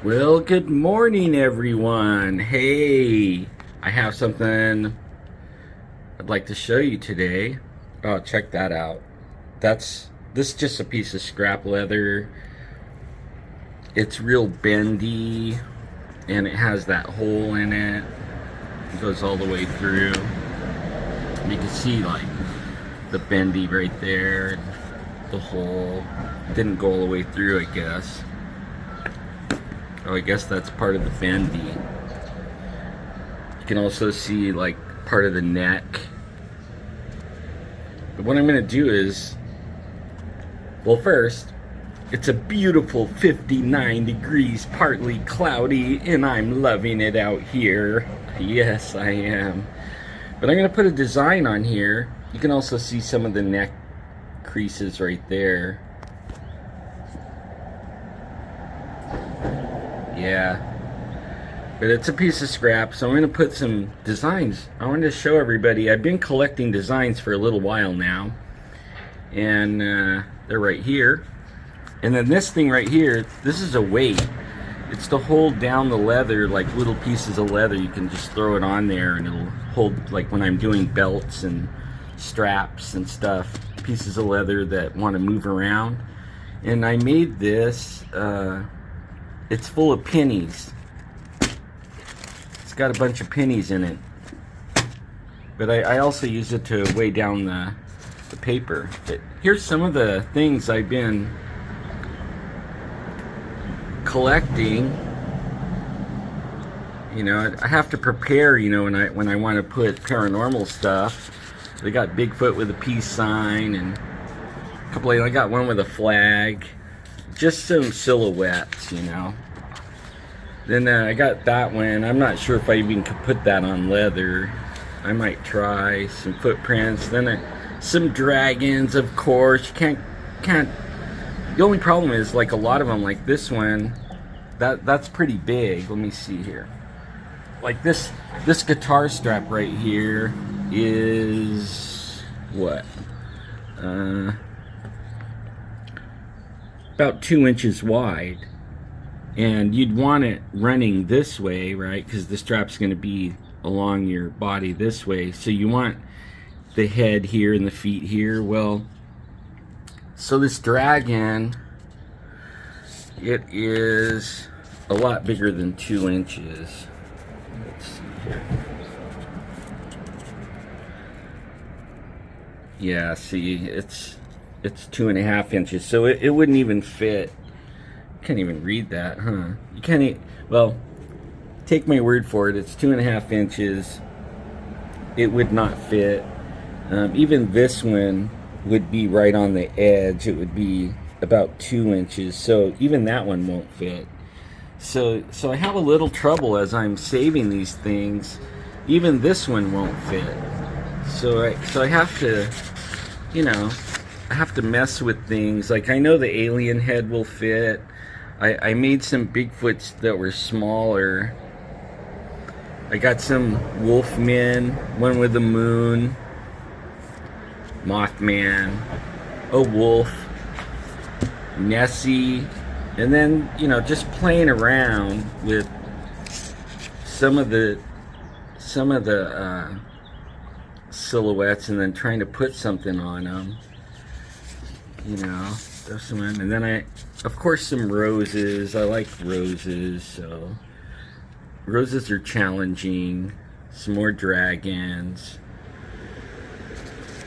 Well, good morning, everyone. Hey, I have something I'd like to show you today. Oh, check that out. This is just a piece of scrap leather. It's real bendy, and it has that hole in it. It goes all the way through. You can see like the bendy right there, the hole. Didn't go all the way through, I guess. Oh, I guess that's part of the bendy. You can also see like part of the neck. But what I'm going to do is, well, first, it's a beautiful 59 degrees, partly cloudy, and I'm loving it out here. Yes, I am. But I'm going to put a design on here. You can also see some of the neck creases right there. Yeah, but it's a piece of scrap, so I'm going to put some designs. I wanted to show everybody. I've been collecting designs for a little while now, and they're right here. And then this thing right here, this is a weight. It's to hold down the leather, like little pieces of leather. You can just throw it on there and it'll hold, like when I'm doing belts and straps and stuff, pieces of leather that want to move around. And I made this, it's full of pennies. It's got a bunch of pennies in it. But I also use it to weigh down the paper. But here's some of the things I've been collecting. You know, I have to prepare, you know, when I want to put paranormal stuff. They got Bigfoot with a peace sign, and a couple of, I got one with a flag. Just some silhouettes, you know. Then I got that one. I'm not sure if I even could put that on leather. I might try some footprints. Then some dragons, of course. You can't. The only problem is, like a lot of them, like this one, that's pretty big. Let me see here. Like this guitar strap right here is what? About 2 inches wide, and you'd want it running this way, right? Because the strap's going to be along your body this way, so you want the head here and the feet here. Well, so this dragon, it is a lot bigger than 2 inches. Let's see here. Yeah, see, it's 2.5 inches, so it wouldn't even fit. Can't even read that, huh? You can't well, take my word for it, it's 2.5 inches. It would not fit. Even this one would be right on the edge. It would be about 2 inches, so even that one won't fit. So I have a little trouble as I'm saving these things. Even this one won't fit. So I have to, you know, I have to mess with things. Like, I know the alien head will fit. I made some Bigfoots that were smaller. I got some Wolfmen, one with the moon, Mothman, a wolf, Nessie, and then, you know, just playing around with some of the silhouettes, and then trying to put something on them. You know, there's some, and then of course, some roses. I like roses, so roses are challenging. Some more dragons.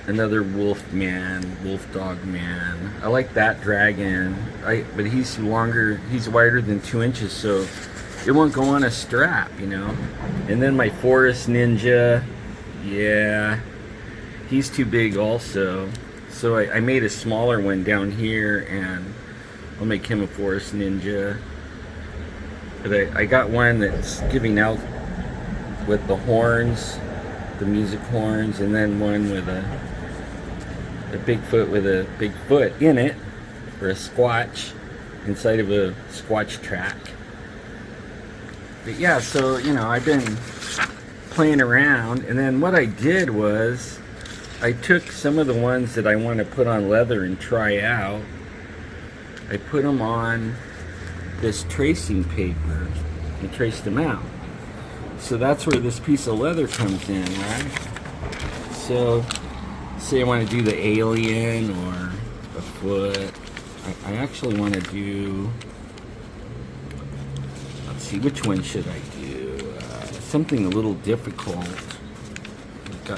Another wolf man, wolf dog man. I like that dragon. But he's longer. He's wider than 2 inches, so it won't go on a strap, you know. And then my forest ninja. Yeah, he's too big also. So I made a smaller one down here, and I'll make him a forest ninja. But I got one that's giving out with the horns, the music horns, and then one with a Bigfoot with a Bigfoot in it, or a Squatch inside of a Squatch track. But yeah, so, you know, I've been playing around, and then what I did was I took some of the ones that I want to put on leather and try out. I put them on this tracing paper and traced them out. So that's where this piece of leather comes in, right? So say I want to do the alien or a foot. I actually want to do, let's see, which one should I do? Something a little difficult.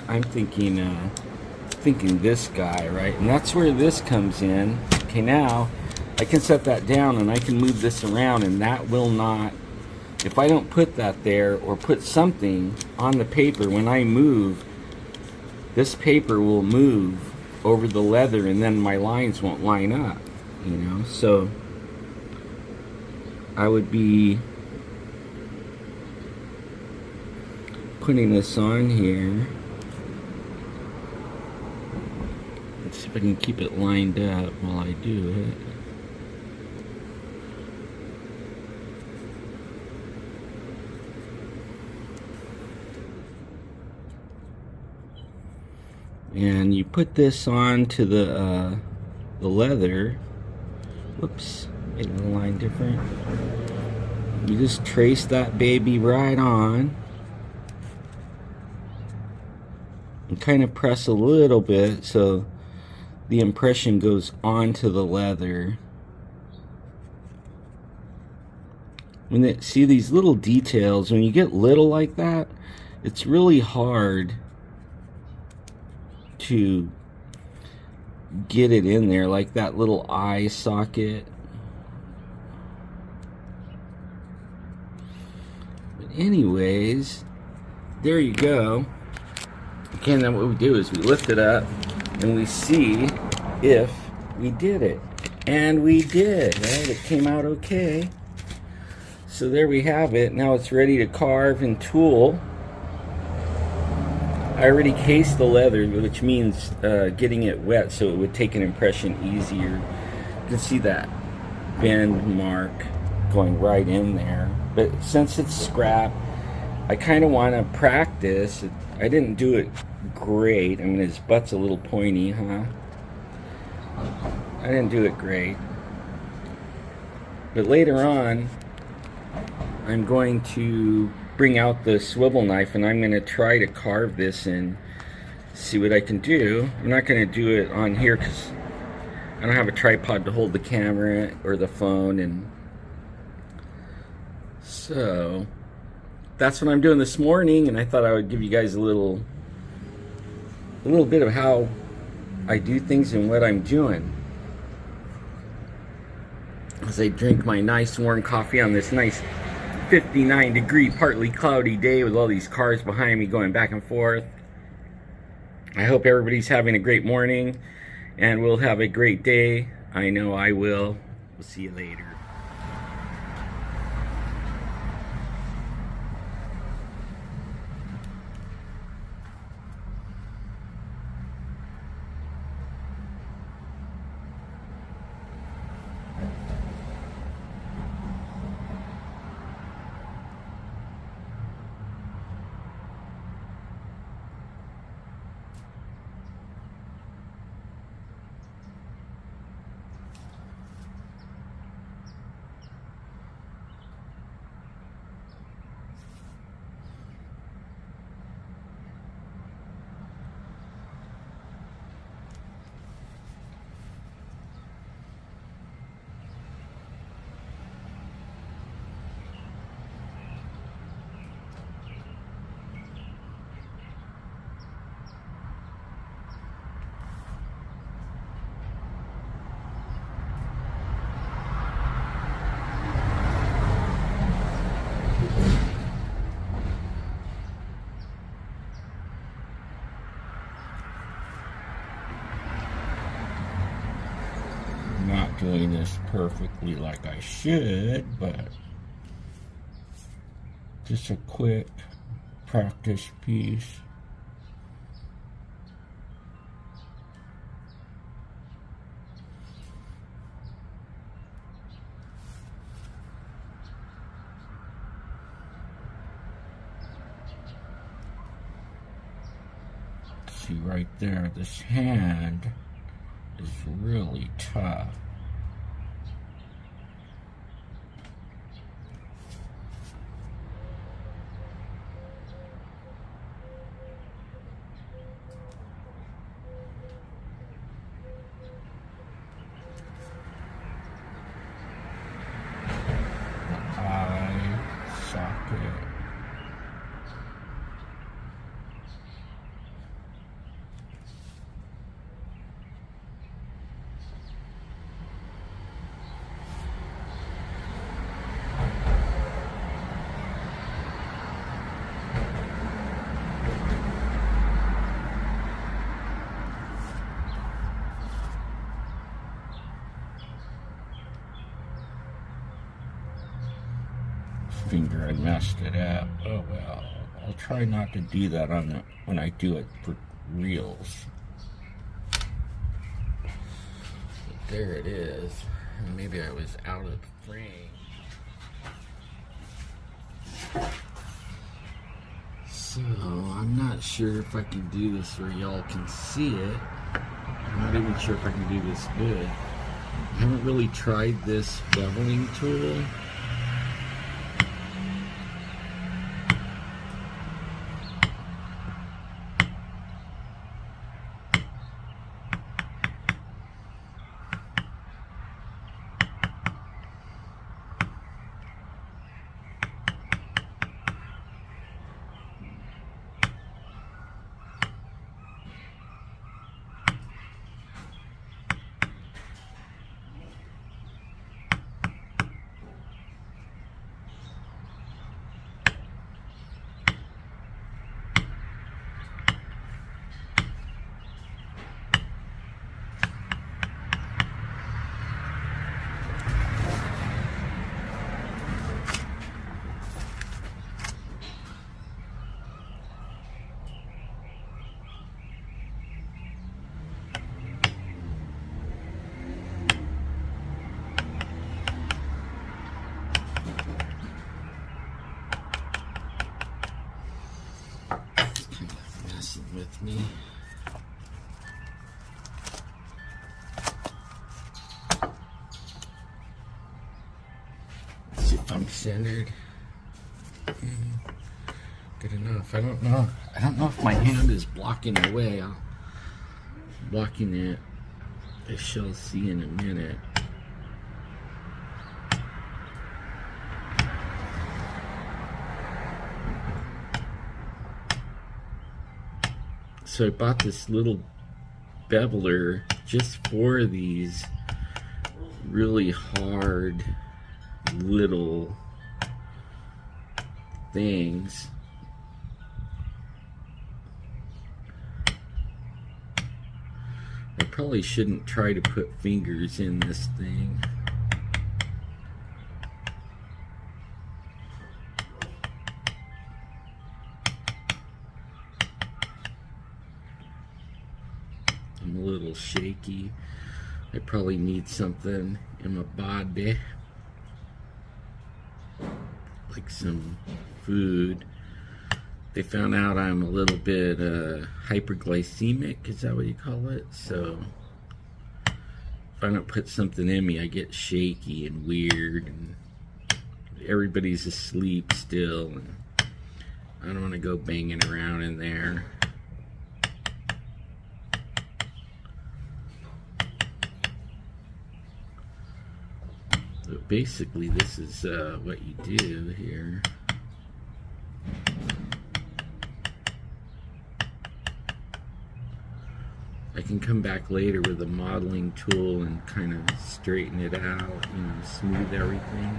I'm thinking this guy, right? And that's where this comes in. Okay, now I can set that down and I can move this around, and that will not, if I don't put that there or put something on the paper, when I move, this paper will move over the leather and then my lines won't line up, you know? So I would be putting this on here. Let's see if I can keep it lined up while I do it. And you put this on to the leather. Whoops, made the line different. You just trace that baby right on. And kind of press a little bit so the impression goes onto the leather. See these little details, when you get little like that, it's really hard to get it in there, like that little eye socket. But anyways, there you go. Okay, then what we do is we lift it up and we see if we did it. And we did, right? It came out okay. So there we have it. Now it's ready to carve and tool. I already cased the leather, which means getting it wet so it would take an impression easier. You can see that bend mark going right in there. But since it's scrap, I kind of want to practice. I didn't do it great. I mean, his butt's a little pointy, huh? I didn't do it great. But later on, I'm going to bring out the swivel knife and I'm going to try to carve this and see what I can do. I'm not going to do it on here because I don't have a tripod to hold the camera or the phone, and so that's what I'm doing this morning. And I thought I would give you guys a little bit of how I do things and what I'm doing as I drink my nice warm coffee on this nice 59-degree, partly cloudy day with all these cars behind me going back and forth. I hope everybody's having a great morning, and we'll have a great day. I know I will. We'll see you later. Not doing this perfectly like I should, but just a quick practice piece. See right there, this hand is really tough. finger, I messed it up. Oh well. I'll try not to do that on the, when I do it for reels. But there it is. Maybe I was out of frame. So I'm not sure if I can do this where y'all can see it. I'm not even sure if I can do this good. I haven't really tried this beveling tool. With me. Let's see if I'm centered. Good enough. I don't know if my hand is blocking away. I'm blocking it. I shall see in a minute. So I bought this little beveler just for these really hard little things. I probably shouldn't try to put fingers in this thing. I'm a little shaky. I probably need something in my body, like some food. They found out I'm a little bit hyperglycemic, is that what you call it? So if I don't put something in me, I get shaky and weird, and everybody's asleep still, and I don't want to go banging around in there. But basically, this is what you do here. I can come back later with a modeling tool and kind of straighten it out, you know, smooth everything.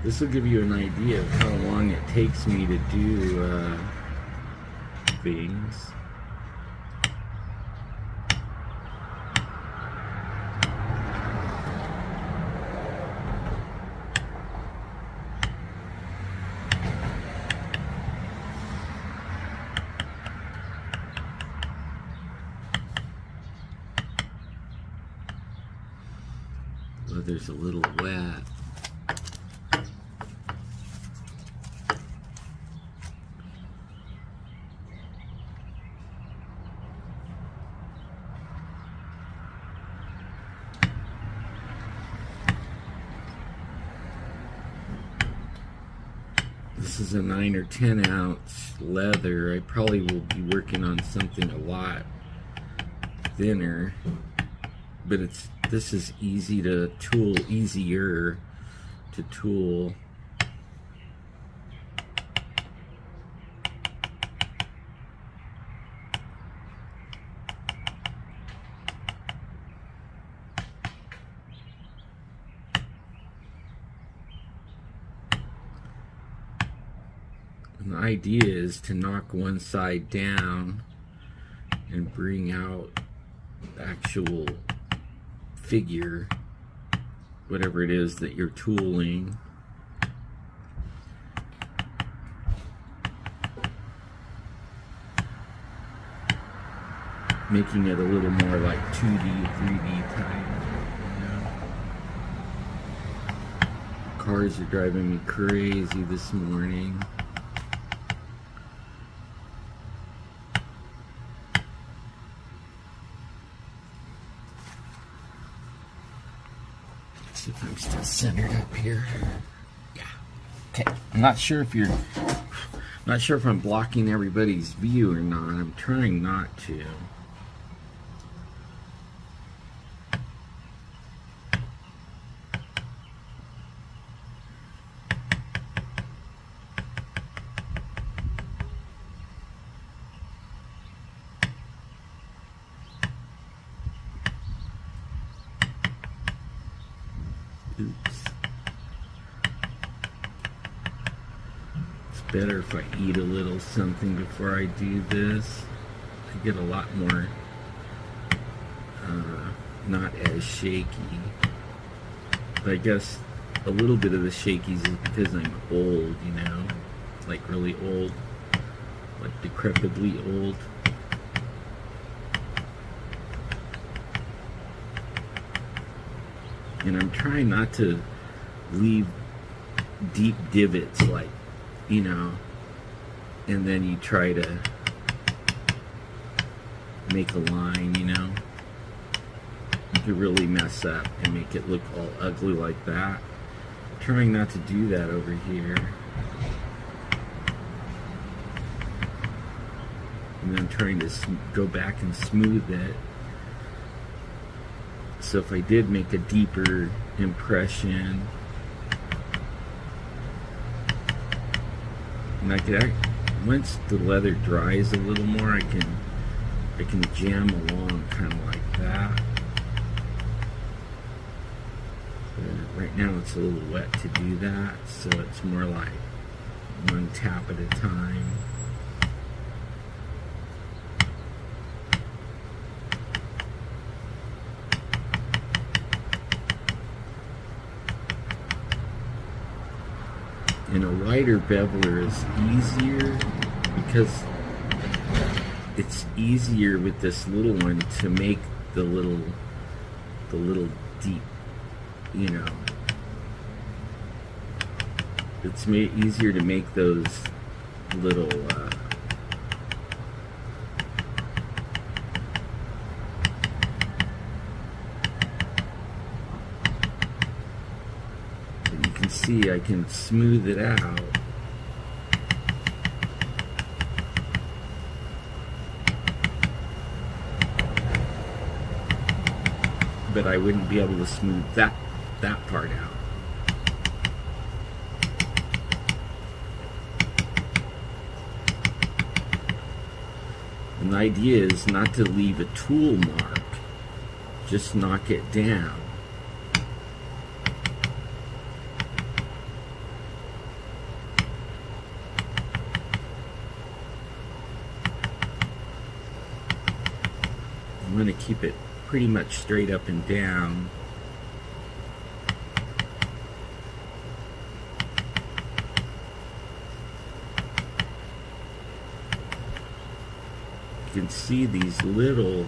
This will give you an idea of how long it takes me to do things. Oh, there's a little wet. This is a 9 or 10 ounce leather. I probably will be working on something a lot thinner, but this is easy to tool, easier to tool. And the idea is to knock one side down and bring out actual figure, whatever it is that you're tooling. Making it a little more like 2D, 3D type. Cars are driving me crazy this morning. Let's see if I'm still centered up here. Yeah. Okay. I'm not sure if I'm blocking everybody's view or not. I'm trying not to. Oops. It's better if I eat a little something before I do this. I get a lot more not as shaky. But I guess a little bit of the shakies is because I'm old, you know? Like really old. Like decrepitly old. And I'm trying not to leave deep divots, like, you know, and then you try to make a line, you know. You could really mess up and make it look all ugly like that. I'm trying not to do that over here. And then trying to go back and smooth it. So if I did make a deeper impression, and I could, once the leather dries a little more, I can jam along kind of like that. But right now it's a little wet to do that, so it's more like one tap at a time. And a wider beveler is easier because it's easier with this little one to make the little deep, you know. It's easier to make those little see, I can smooth it out. But I wouldn't be able to smooth that part out. And the idea is not to leave a tool mark, just knock it down. I'm going to keep it pretty much straight up and down. You can see these little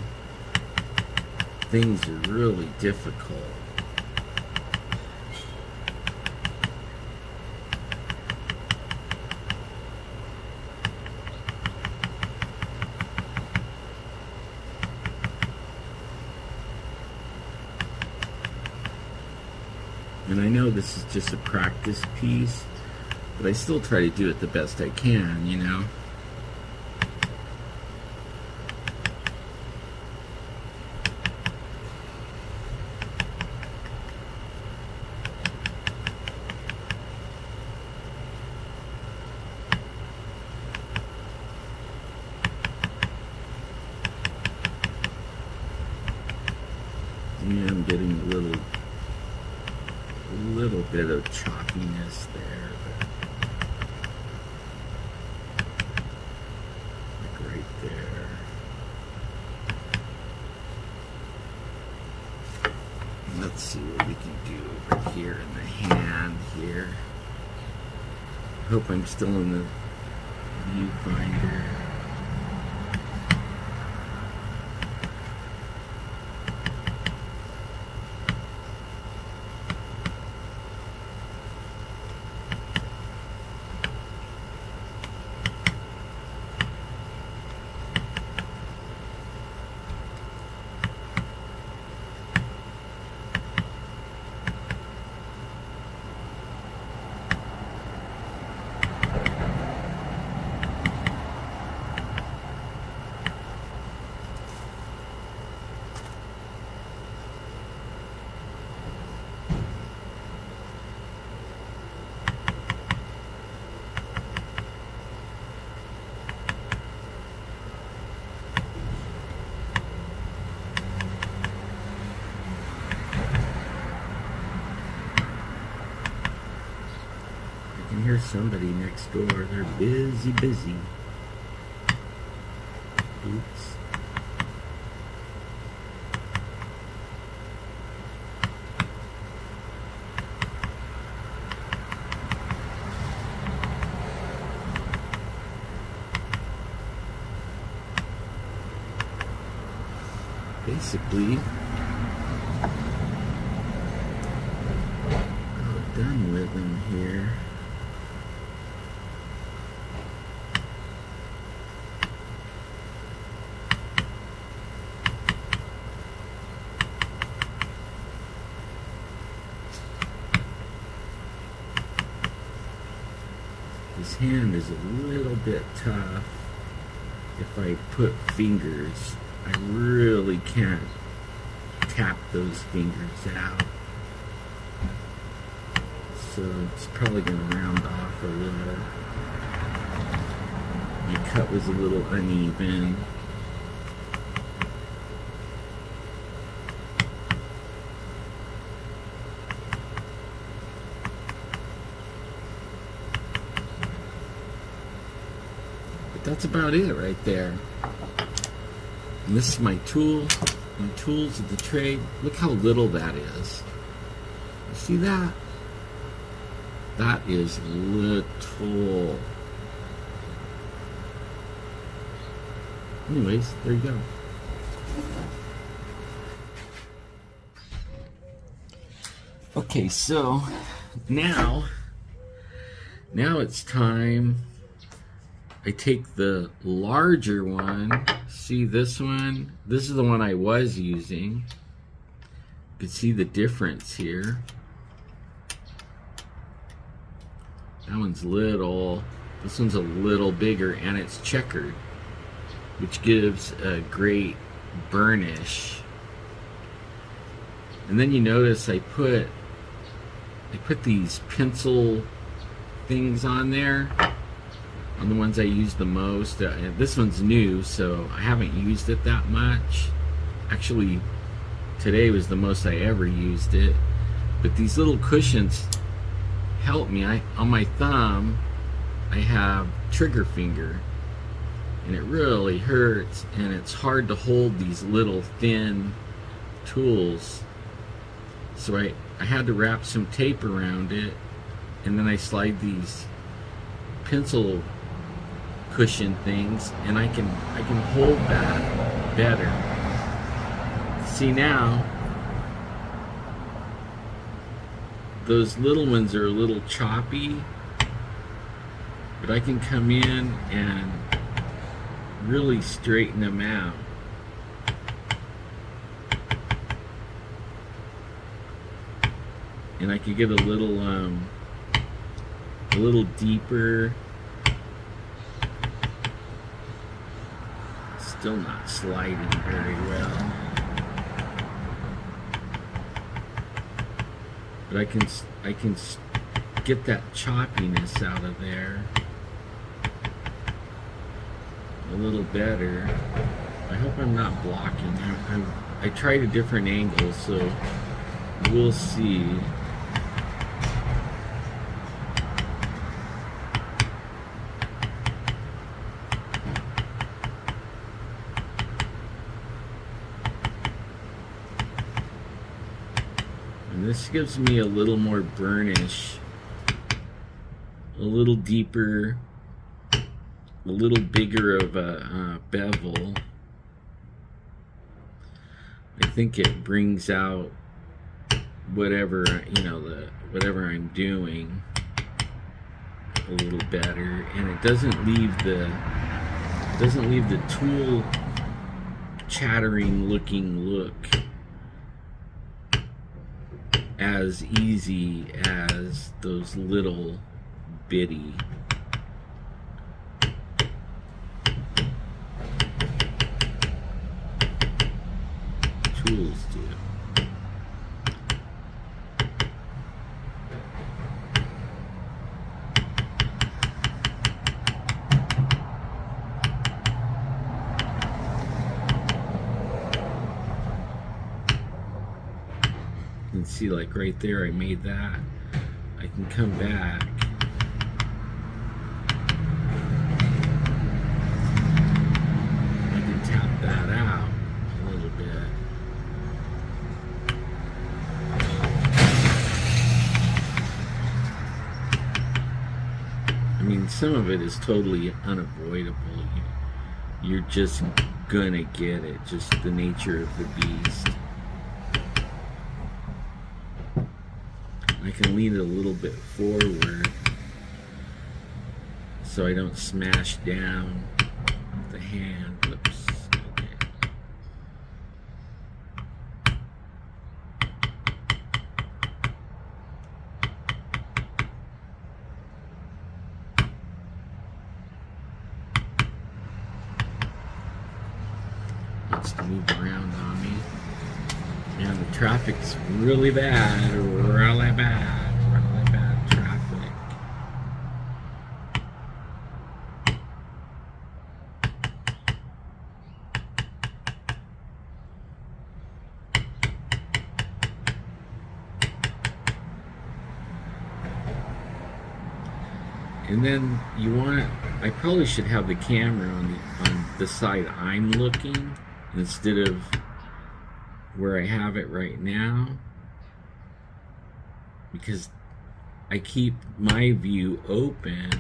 things are really difficult. And I know this is just a practice piece, but I still try to do it the best I can, you know? Yeah, I'm getting a little bit of choppiness there, but like right there. Let's see what we can do over here in the hand here. Hope I'm still in the viewfinder. I can hear somebody next door. They're busy. Oops. Basically, all done with them here. This hand is a little bit tough. If I put fingers, I really can't tap those fingers out. So it's probably going to round off a little. My cut was a little uneven. But that's about it right there. And this is my tool, my tools of the trade. Look how little that is. You see that? That is little. Anyways, there you go. Okay, so now it's time. I take the larger one. See this one? This is the one I was using. You can see the difference here. That one's little. This one's a little bigger, and it's checkered, which gives a great burnish. And then you notice I put these pencil things on there, on the ones I use the most. This one's new, so I haven't used it that much. Actually, today was the most I ever used it. But these little cushions help me. On my thumb, I have trigger finger, and it really hurts, and it's hard to hold these little thin tools. So I had to wrap some tape around it, and then I slide these pencil cushion things, and I can hold that better. See, now those little ones are a little choppy, but I can come in and really straighten them out. And I could get a little deeper. Still not sliding very well, but I can get that choppiness out of there a little better. I hope I'm not blocking. I tried a different angle, so we'll see. And this gives me a little more burnish, a little deeper, a little bigger of a bevel. I think it brings out whatever, whatever I'm doing a little better, and it doesn't leave the tool chattering looking look as easy as those little bitty tools do. You can see, like right there, I made that. I can come back. I can tap that out a little bit. I mean, some of it is totally unavoidable. You're just gonna get it, just the nature of the beast. I can lean it a little bit forward so I don't smash down the hand. Whoops. Okay. Let's move around on me. And the traffic's really bad traffic. And then I probably should have the camera on the side I'm looking instead of where I have it right now, because I keep my view open,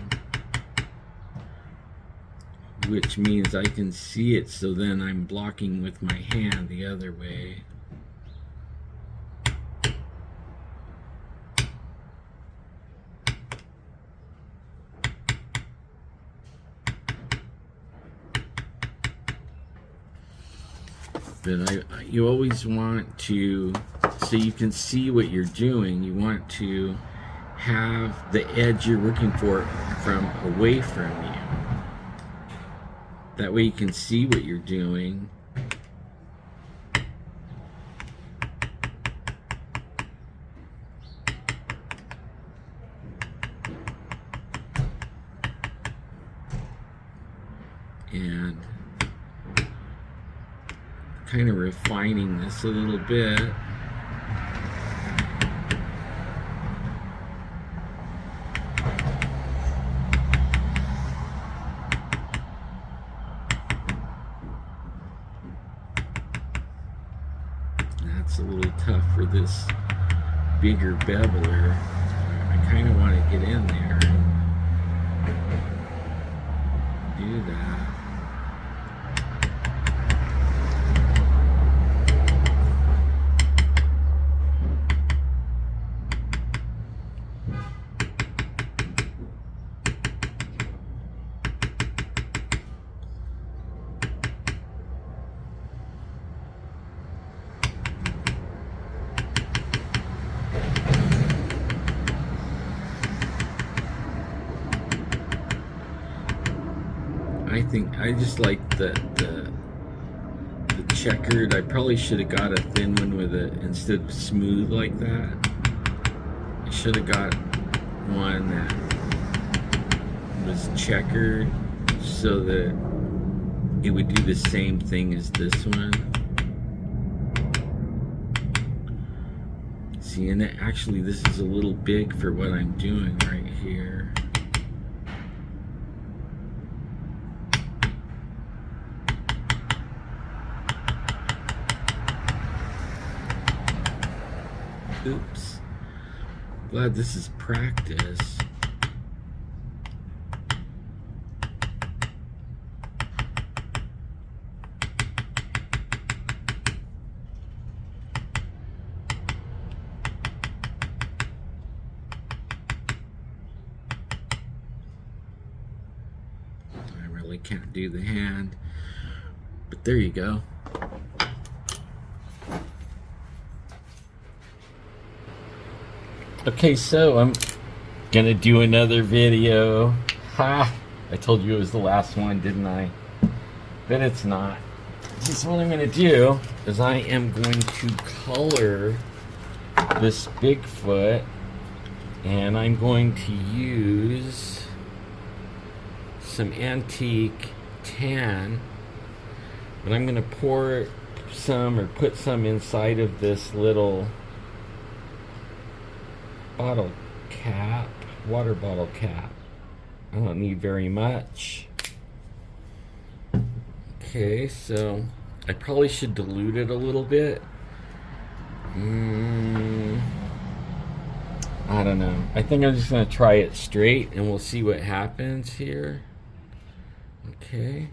which means I can see it, so then I'm blocking with my hand the other way. But you always want to, so you can see what you're doing, you want to have the edge you're looking for from away from you. That way you can see what you're doing. And kind of refining this a little bit. That's a little tough for this bigger beveler. I kind of want to get in there and do that. I just like the checkered. I probably should have got a thin one with it instead of smooth like that. I should have got one that was checkered so that it would do the same thing as this one. See, and actually this is a little big for what I'm doing right here. Oops. Glad this is practice. I really can't do the hand, but there you go. Okay, so I'm gonna do another video. Ha! I told you it was the last one, didn't I? But it's not. Just what I'm gonna do is I am going to color this Bigfoot, and I'm going to use some antique tan, but I'm gonna pour some or put some inside of this little bottle cap, water bottle cap. I don't need very much. Okay, so I probably should dilute it a little bit. I don't know. I think I'm just gonna try it straight and we'll see what happens here. Okay.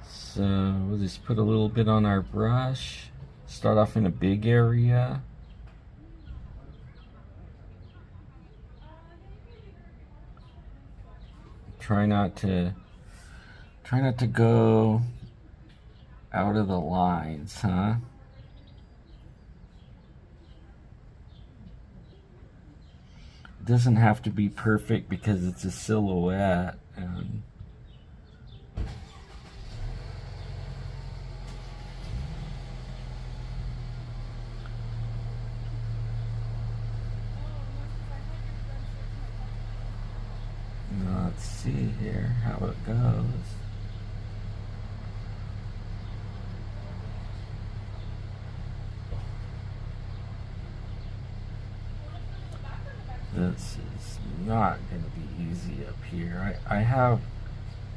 So we'll just put a little bit on our brush. Start off in a big area. Try not to go out of the lines, huh? It doesn't have to be perfect because it's a silhouette, and let's see here how it goes. This is not going to be easy up here. I have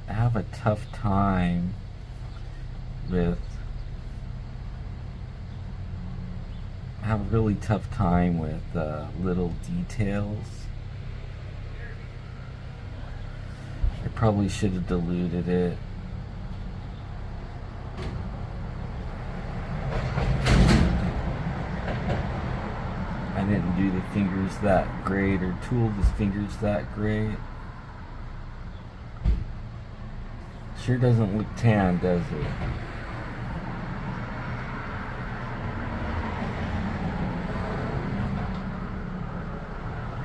a tough time with little details. I probably should have diluted it. I didn't do the fingers that great or tool the fingers that great. Sure doesn't look tan, does it?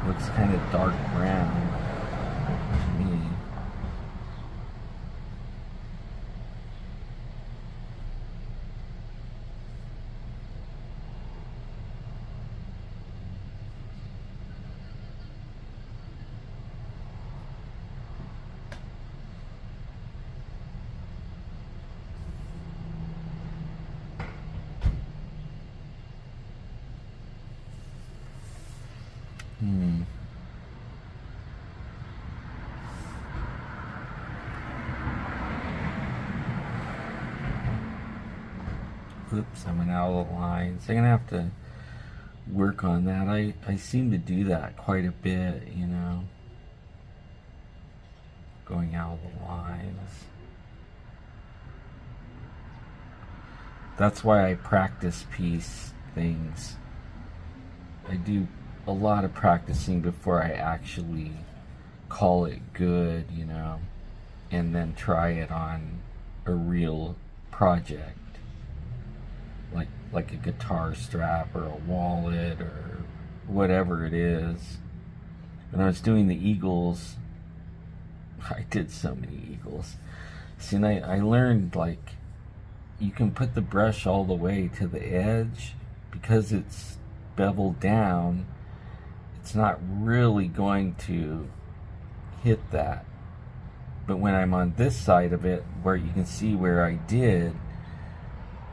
Looks kind of dark brown to me. Oops, I went out of the lines. I'm gonna have to work on that. I seem to do that quite a bit, you know, going out of the lines. That's why I practice piece things. I do a lot of practicing before I actually call it good, you know, and then try it on a real project. Like a guitar strap or a wallet or whatever it is. When I was doing the eagles, I did so many eagles. See, and I learned, like, you can put the brush all the way to the edge because it's beveled down. It's not really going to hit that. But when I'm on this side of it, where you can see where I did,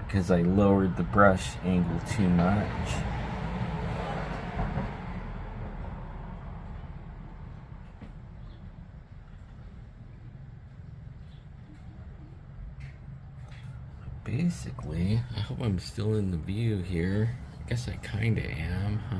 because I lowered the brush angle too much. Basically, I hope I'm still in the view here. Guess I kinda am, huh?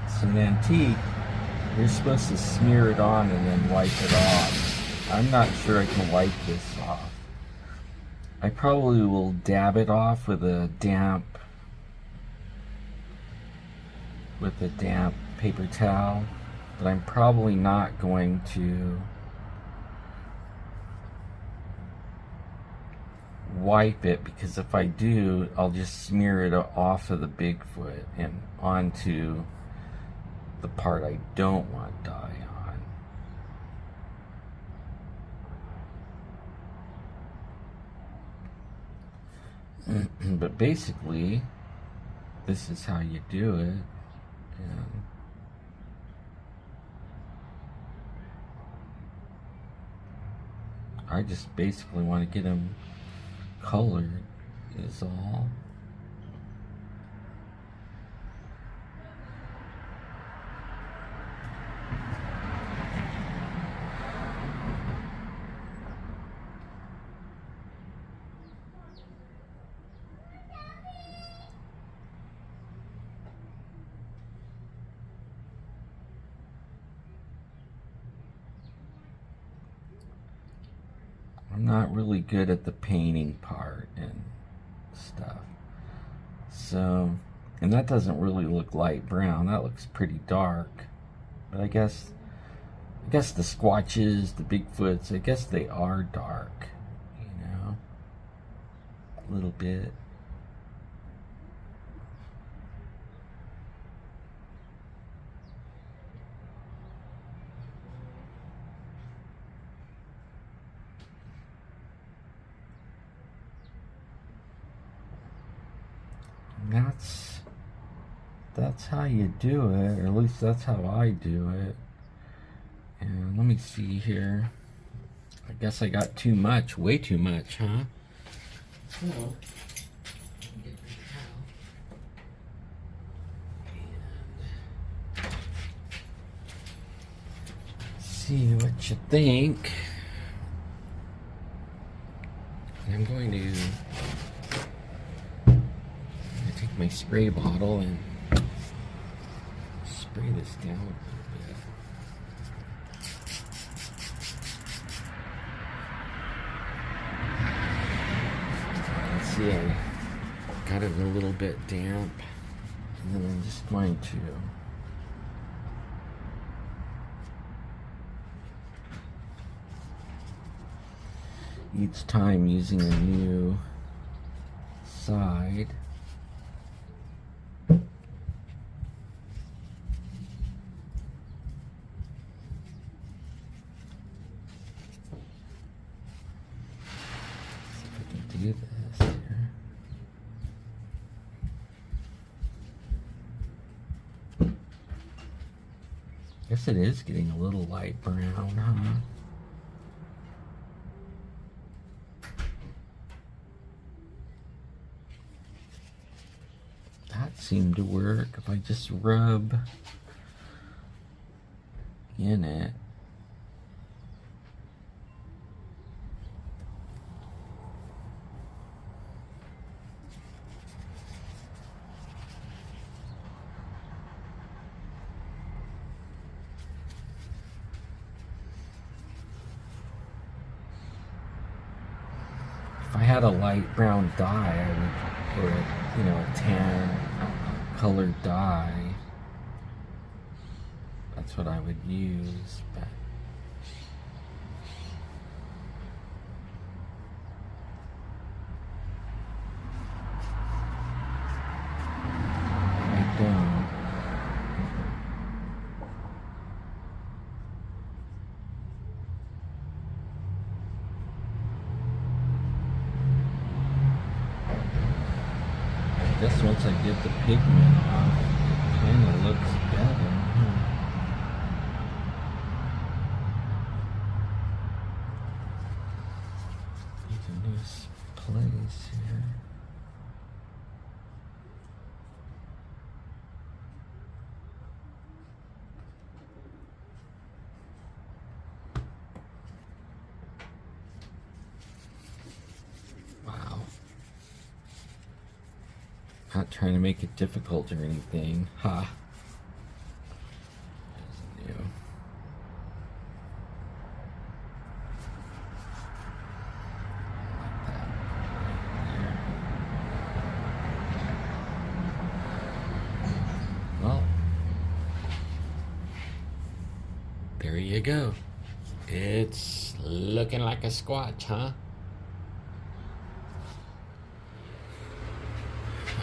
It's an antique. You're supposed to smear it on and then wipe it off. I'm not sure I can wipe this off. I probably will dab it off with a damp paper towel, but I'm probably not going to wipe it, because if I do, I'll just smear it off of the Bigfoot and onto the part I don't want dye on. But basically, this is how you do it. And I just basically want to get them colored is all. I'm not really good at the painting part and stuff. So, and that doesn't really look light brown. That looks pretty dark. But I guess the Squatches, the Bigfoots, I guess they are dark, you know, a little bit. That's how you do it, or at least that's how I do it. And let me see here. I guess I got too much, way too much, huh? So, get my towel. And see what you think. And I'm going to take my spray bottle and spray this down a little bit. Let's see, I got it a little bit damp, and then I'm just going to each time using a new side. Do this here. Guess it is getting a little light brown, huh? That seemed to work if I just rub in it. If I had a light brown dye, I would, or a tan colored dye, that's what I would use, but I don't. I guess once I get the pigment off, it kind of looks better. Not trying to make it difficult or anything. Ha. New. Well, there you go. It's looking like a Squatch, huh?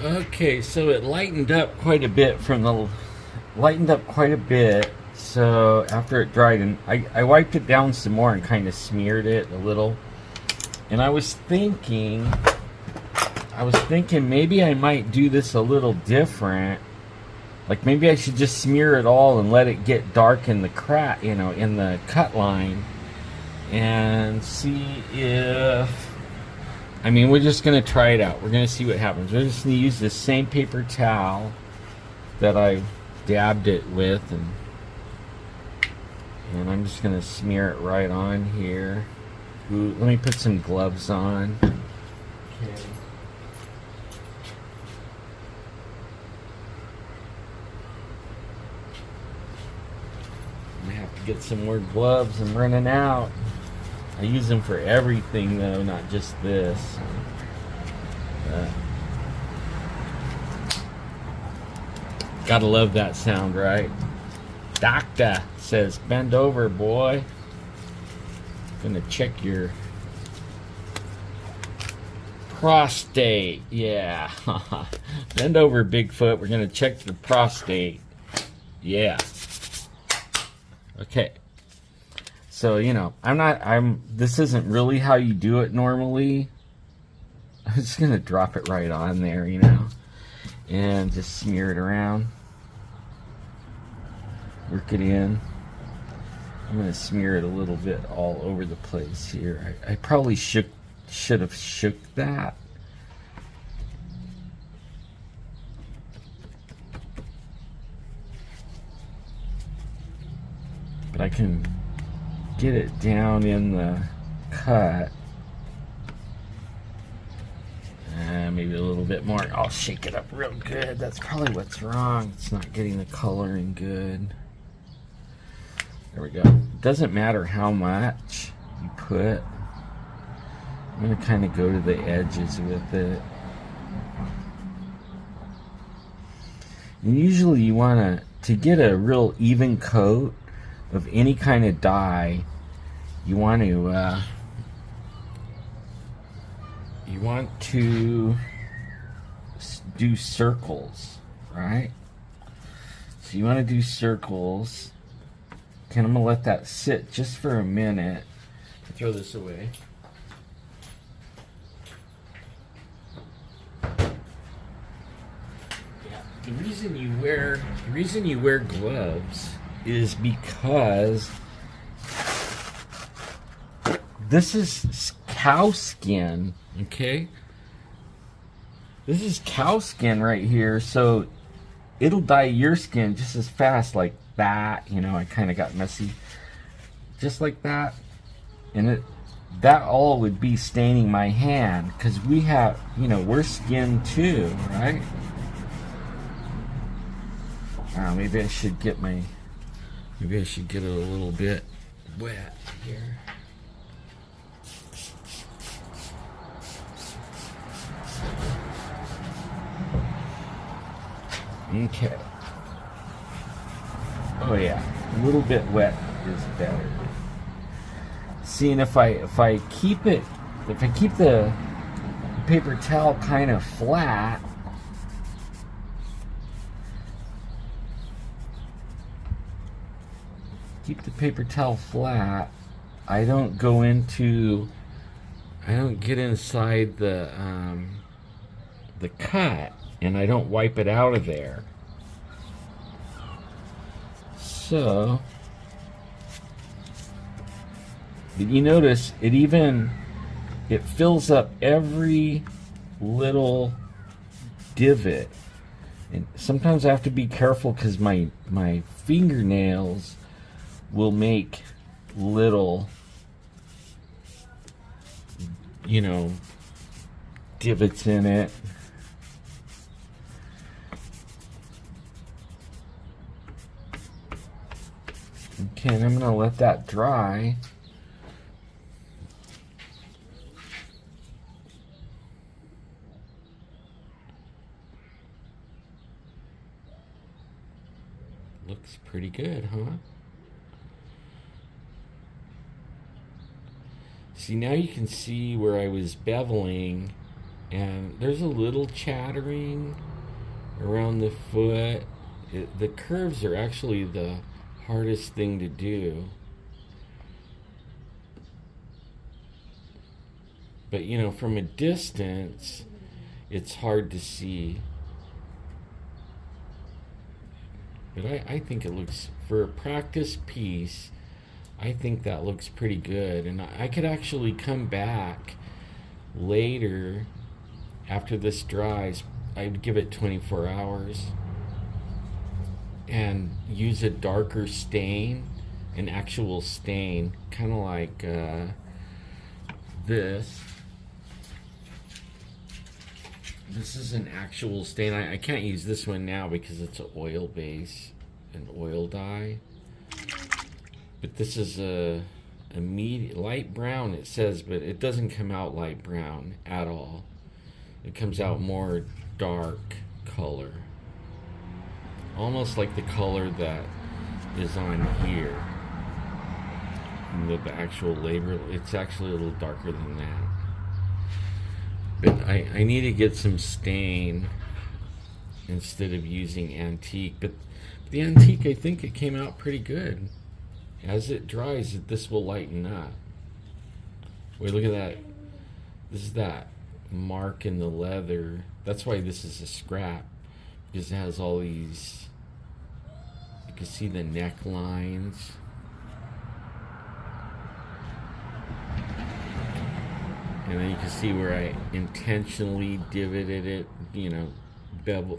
Okay, so it lightened up quite a bit so after it dried, and I wiped it down some more and kind of smeared it a little. And I was thinking maybe I might do this a little different. Like maybe I should just smear it all and let it get dark in the crack, in the cut line, and see if, I mean, we're just going to try it out. We're going to see what happens. We're just going to use the same paper towel that I dabbed it with, and I'm just going to smear it right on here. Ooh, let me put some gloves on. Okay. I have to get some more gloves. I'm running out. I use them for everything, though, not just this. Gotta love that sound, right? Doctor says, bend over, boy. Gonna check your prostate. Yeah. Bend over, Bigfoot. We're gonna check your prostate. Yeah. Okay. So, this isn't really how you do it normally. I'm just going to drop it right on there, and just smear it around. Work it in. I'm going to smear it a little bit all over the place here. I probably should have shook that. But I can get it down in the cut. Maybe a little bit more. I'll shake it up real good. That's probably what's wrong. It's not getting the coloring good. There we go. It doesn't matter how much you put. I'm going to kind of go to the edges with it. And usually you want to get a real even coat of any kind of dye, you want to do circles, right? So you want to do circles. Okay, I'm gonna let that sit just for a minute. Throw this away. Yeah, the reason you wear gloves is because this is cow skin, okay? This is cow skin right here, so it'll dye your skin just as fast like that. I kind of got messy. Just like that. And that all would be staining my hand, because we have, we're skin too, right? Maybe I should get it a little bit wet here. Okay. Oh yeah, a little bit wet is better. Seeing if I keep the paper towel kind of flat, keep the paper towel flat, I don't get inside the cut, and I don't wipe it out of there. So, but you notice it fills up every little divot. And sometimes I have to be careful because my fingernails will make little, divots in it. Okay, and I'm gonna let that dry. Looks pretty good, huh? See, now you can see where I was beveling, and there's a little chattering around the foot. The curves are actually the hardest thing to do. But you know, from a distance, it's hard to see. But I think it looks, for a practice piece, I think that looks pretty good. And I could actually come back later after this dries. I'd give it 24 hours and use a darker stain, an actual stain, kind of like this. This is an actual stain. I can't use this one now because it's an oil base, an oil dye. But this is a light brown, it says, but it doesn't come out light brown at all. It comes out more dark color. Almost like the color that is on here. The actual label, it's actually a little darker than that. But I need to get some stain instead of using antique. But the antique, I think it came out pretty good. As it dries, this will lighten up. Wait, look at that. This is that mark in the leather. That's why this is a scrap, because it has all these, you can see the necklines. And then you can see where I intentionally divoted it, you know,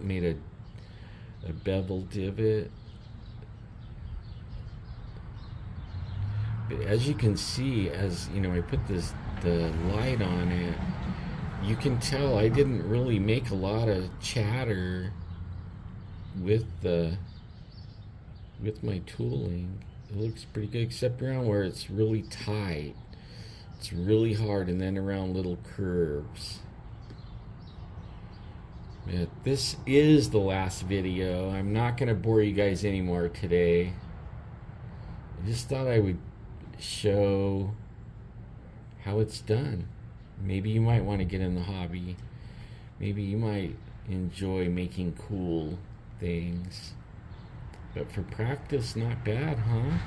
made a bevel divot. But as you can see, as you know, I put the light on it, you can tell I didn't really make a lot of chatter with my tooling. It looks pretty good, except around where it's really tight. It's really hard, and then around little curves. But this is the last video. I'm not going to bore you guys anymore today. I just thought I would show how it's done. Maybe you might want to get in the hobby. Maybe you might enjoy making cool things. But for practice, not bad, huh?